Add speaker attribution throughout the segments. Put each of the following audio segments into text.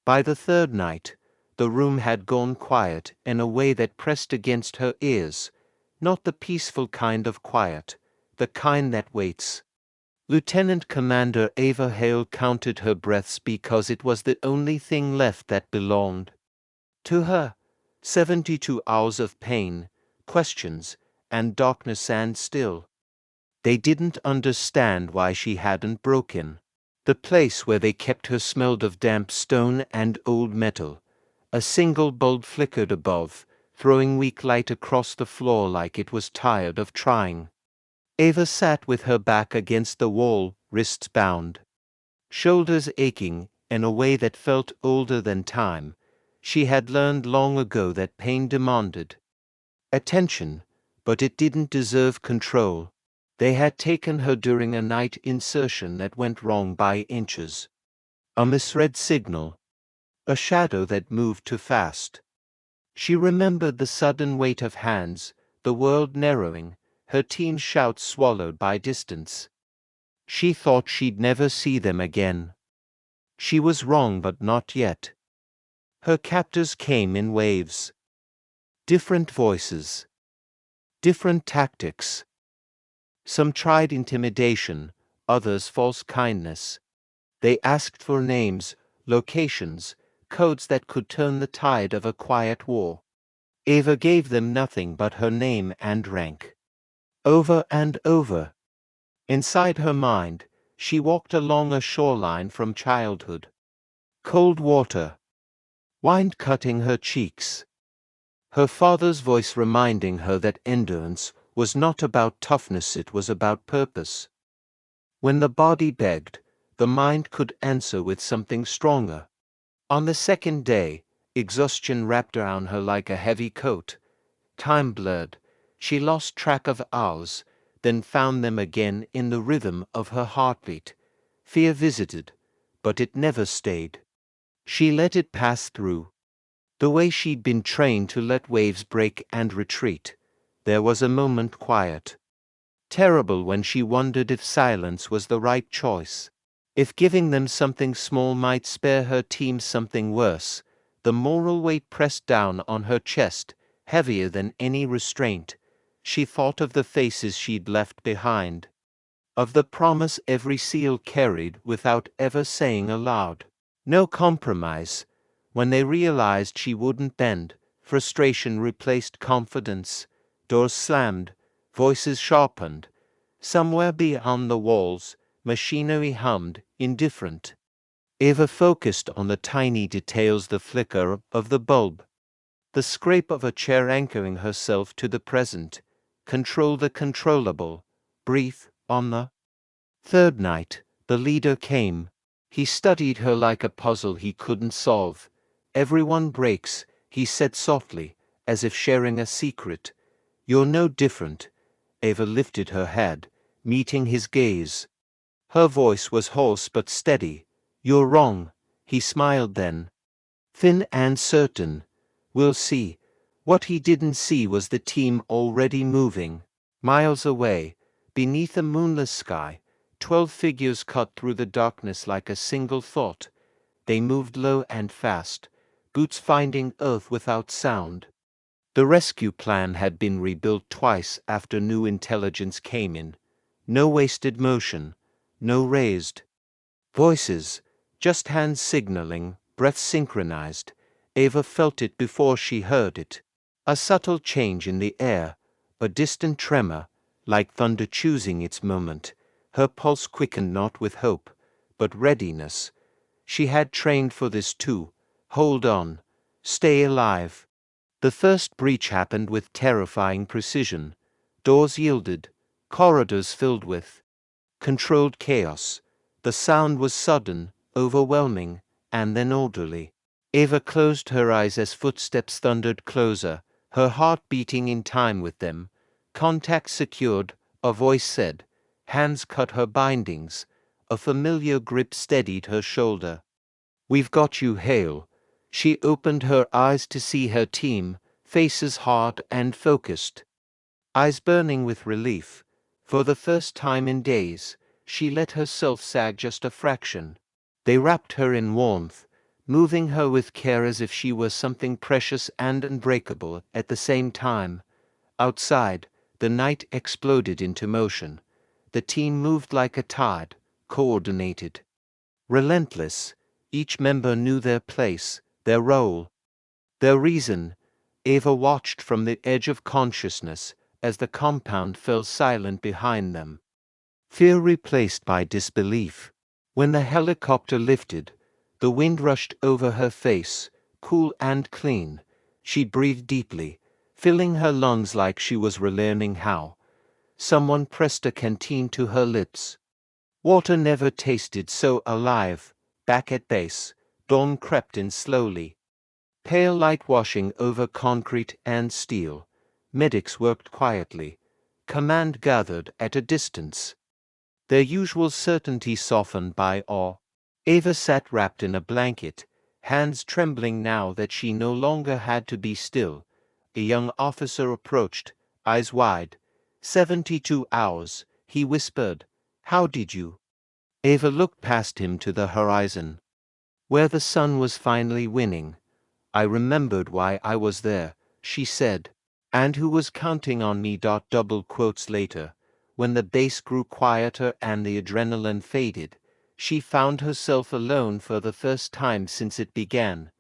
Speaker 1: By the third night, the room had gone quiet in a way that pressed against her ears, not the peaceful kind of quiet, the kind that waits. Lieutenant Commander Ava Hale counted her breaths because it was the only thing left that belonged to her. 72 hours of pain, questions, and darkness and still. They didn't understand why she hadn't broken. The place where they kept her smelled of damp stone and old metal. A single bulb flickered above, throwing weak light across the floor like it was tired of trying. Ava sat with her back against the wall, wrists bound, shoulders aching in a way that felt older than time. She had learned long ago that pain demanded attention, but it didn't deserve control. They had taken her during a night insertion that went wrong by inches. A misread signal. A shadow that moved too fast. She remembered the sudden weight of hands, the world narrowing, her team's shouts swallowed by distance. She thought she'd never see them again. She was wrong, but not yet. Her captors came in waves. Different voices. Different tactics. Some tried intimidation, others false kindness. They asked for names, locations, codes that could turn the tide of a quiet war. Ava gave them nothing but her name and rank. Over and over. Inside her mind, she walked along a shoreline from childhood. Cold water. Wind cutting her cheeks. Her father's voice reminding her that endurance was not about toughness, it was about purpose. When the body begged, the mind could answer with something stronger. On the second day, exhaustion wrapped around her like a heavy coat. Time blurred. She lost track of hours, then found them again in the rhythm of her heartbeat. Fear visited, but it never stayed. She let it pass through. The way she'd been trained to let waves break and retreat. There was a moment quiet. Terrible when she wondered if silence was the right choice. If giving them something small might spare her team something worse. The moral weight pressed down on her chest, heavier than any restraint. She thought of the faces she'd left behind. Of the promise every SEAL carried without ever saying aloud. No compromise. When they realized she wouldn't bend, frustration replaced confidence. Doors slammed, voices sharpened. Somewhere beyond the walls, machinery hummed, indifferent. Ava focused on the tiny details, the flicker of the bulb, the scrape of a chair anchoring herself to the present. Control the controllable. Breathe. On the third night, the leader came. He studied her like a puzzle he couldn't solve. Everyone breaks, he said softly, as if sharing a secret. You're no different. Ava lifted her head, meeting his gaze. Her voice was hoarse but steady. You're wrong. He smiled then. Thin and certain. We'll see. What he didn't see was the team already moving. Miles away, beneath a moonless sky, 12 figures cut through the darkness like a single thought. They moved low and fast, boots finding earth without sound. The rescue plan had been rebuilt twice after new intelligence came in. No wasted motion, no raised voices, just hands signaling, breath synchronized. Ava felt it before she heard it. A subtle change in the air, a distant tremor, like thunder choosing its moment. Her pulse quickened not with hope, but readiness. She had trained for this too. Hold on. Stay alive. The first breach happened with terrifying precision. Doors yielded, corridors filled with controlled chaos. The sound was sudden, overwhelming, and then orderly. Ava closed her eyes as footsteps thundered closer, her heart beating in time with them. Contact secured, a voice said. Hands cut her bindings. A familiar grip steadied her shoulder. We've got you, Hale. She opened her eyes to see her team, faces hard and focused. Eyes burning with relief. For the first time in days, she let herself sag just a fraction. They wrapped her in warmth, moving her with care as if she were something precious and unbreakable at the same time. Outside, the night exploded into motion. The team moved like a tide, coordinated, relentless. Each member knew their place, their role, their reason. Eva watched from the edge of consciousness as the compound fell silent behind them. Fear replaced by disbelief. When the helicopter lifted, the wind rushed over her face, cool and clean. She breathed deeply, filling her lungs like she was relearning how. Someone pressed a canteen to her lips. Water never tasted so alive. Back at base, dawn crept in slowly. Pale light washing over concrete and steel. Medics worked quietly. Command gathered at a distance, their usual certainty softened by awe. Eva sat wrapped in a blanket, hands trembling now that she no longer had to be still. A young officer approached, eyes wide. 72 hours, he whispered. How did you? Eva looked past him to the horizon, where the sun was finally winning. I remembered why I was there, she said. And who was counting on me? Double quotes later, when the bass grew quieter and the adrenaline faded, she found herself alone for the first time since it began.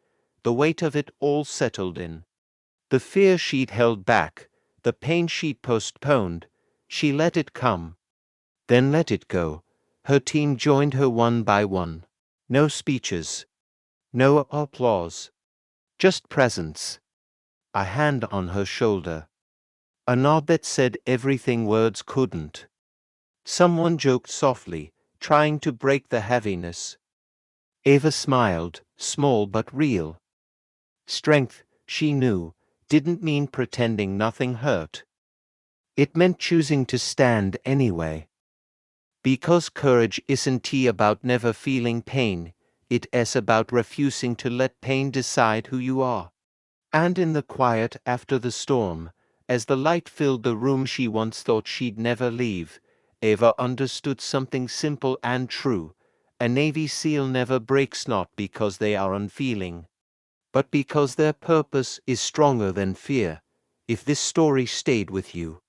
Speaker 1: The weight of it all settled in. The fear she'd held back, the pain she'd postponed, she let it come, then let it go. Her team joined her one by one. No speeches, no applause, just presence. A hand on her shoulder, a nod that said everything words couldn't. Someone joked softly, trying to break the heaviness. Eva smiled, small but real. Strength, she knew, didn't mean pretending nothing hurt. It meant choosing to stand anyway. Because courage isn't about never feeling pain, it's about refusing to let pain decide who you are. And in the quiet after the storm, as the light filled the room she once thought she'd never leave, Eva understood something simple and true. A Navy SEAL never breaks not because they are unfeeling, but because their purpose is stronger than fear. If this story stayed with you,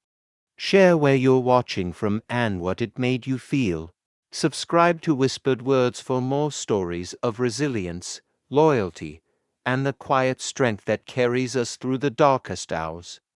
Speaker 1: share where you're watching from and what it made you feel. Subscribe to Whispered Words for more stories of resilience, loyalty, and the quiet strength that carries us through the darkest hours.